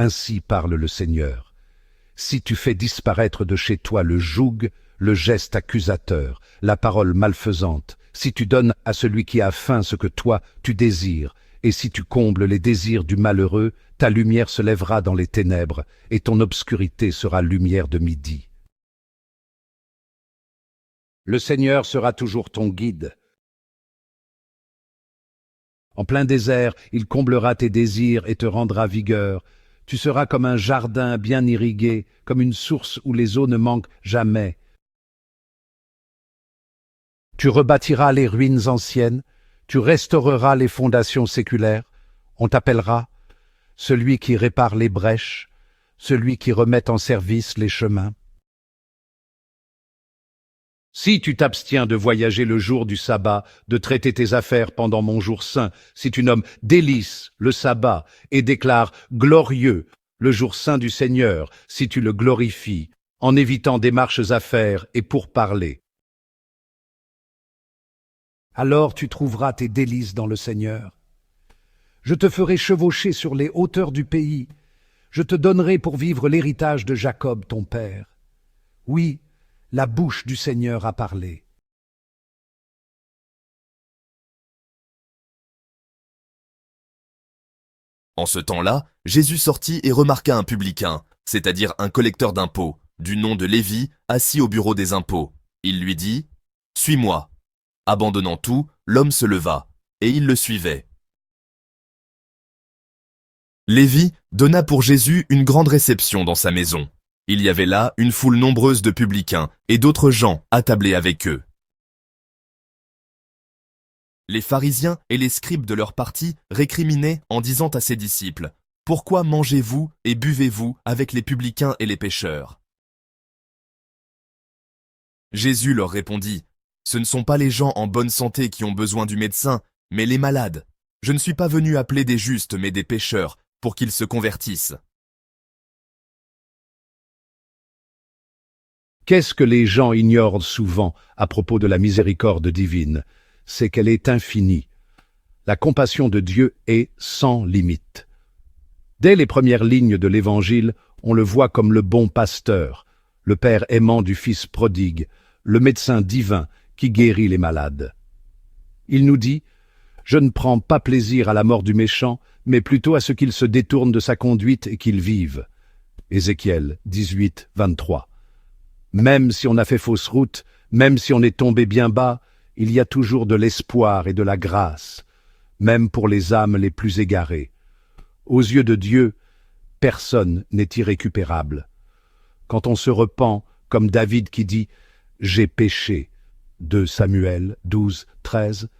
Ainsi parle le Seigneur. Si tu fais disparaître de chez toi le joug, le geste accusateur, la parole malfaisante, si tu donnes à celui qui a faim ce que toi tu désires, et si tu combles les désirs du malheureux, ta lumière se lèvera dans les ténèbres, et ton obscurité sera lumière de midi. Le Seigneur sera toujours ton guide. En plein désert, il comblera tes désirs et te rendra vigueur. Tu seras comme un jardin bien irrigué, comme une source où les eaux ne manquent jamais. Tu rebâtiras les ruines anciennes, tu restaureras les fondations séculaires. On t'appellera celui qui répare les brèches, celui qui remet en service les chemins. Si tu t'abstiens de voyager le jour du sabbat, de traiter tes affaires pendant mon jour saint, si tu nommes délice le sabbat et déclares glorieux le jour saint du Seigneur, si tu le glorifies, en évitant des marches à faire et pourparlers, alors tu trouveras tes délices dans le Seigneur. Je te ferai chevaucher sur les hauteurs du pays, je te donnerai pour vivre l'héritage de Jacob ton père. Oui, la bouche du Seigneur a parlé. En ce temps-là, Jésus sortit et remarqua un publicain, c'est-à-dire un collecteur d'impôts, du nom de Lévi, assis au bureau des impôts. Il lui dit « Suis-moi ». Abandonnant tout, l'homme se leva, et il le suivait. Lévi donna pour Jésus une grande réception dans sa maison. Il y avait là une foule nombreuse de publicains et d'autres gens attablés avec eux. Les pharisiens et les scribes de leur parti récriminaient en disant à ses disciples « Pourquoi mangez-vous et buvez-vous avec les publicains et les pécheurs ?» Jésus leur répondit « Ce ne sont pas les gens en bonne santé qui ont besoin du médecin, mais les malades. Je ne suis pas venu appeler des justes, mais des pécheurs, pour qu'ils se convertissent. » Qu'est-ce que les gens ignorent souvent à propos de la miséricorde divine? C'est qu'elle est infinie. La compassion de Dieu est sans limite. Dès les premières lignes de l'Évangile, on le voit comme le bon pasteur, le Père aimant du Fils prodigue, le médecin divin qui guérit les malades. Il nous dit « Je ne prends pas plaisir à la mort du méchant, mais plutôt à ce qu'il se détourne de sa conduite et qu'il vive. » Ézéchiel 18, 23. Même si on a fait fausse route, même si on est tombé bien bas, il y a toujours de l'espoir et de la grâce, même pour les âmes les plus égarées. Aux yeux de Dieu, personne n'est irrécupérable. Quand on se repent, comme David qui dit « J'ai péché » 2 Samuel 12, 13,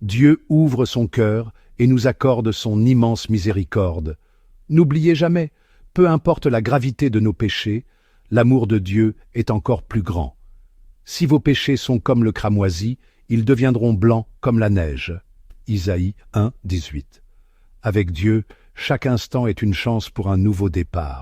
Dieu ouvre son cœur et nous accorde son immense miséricorde. N'oubliez jamais, peu importe la gravité de nos péchés, l'amour de Dieu est encore plus grand. Si vos péchés sont comme le cramoisi, ils deviendront blancs comme la neige. Isaïe 1, 18. Avec Dieu, chaque instant est une chance pour un nouveau départ.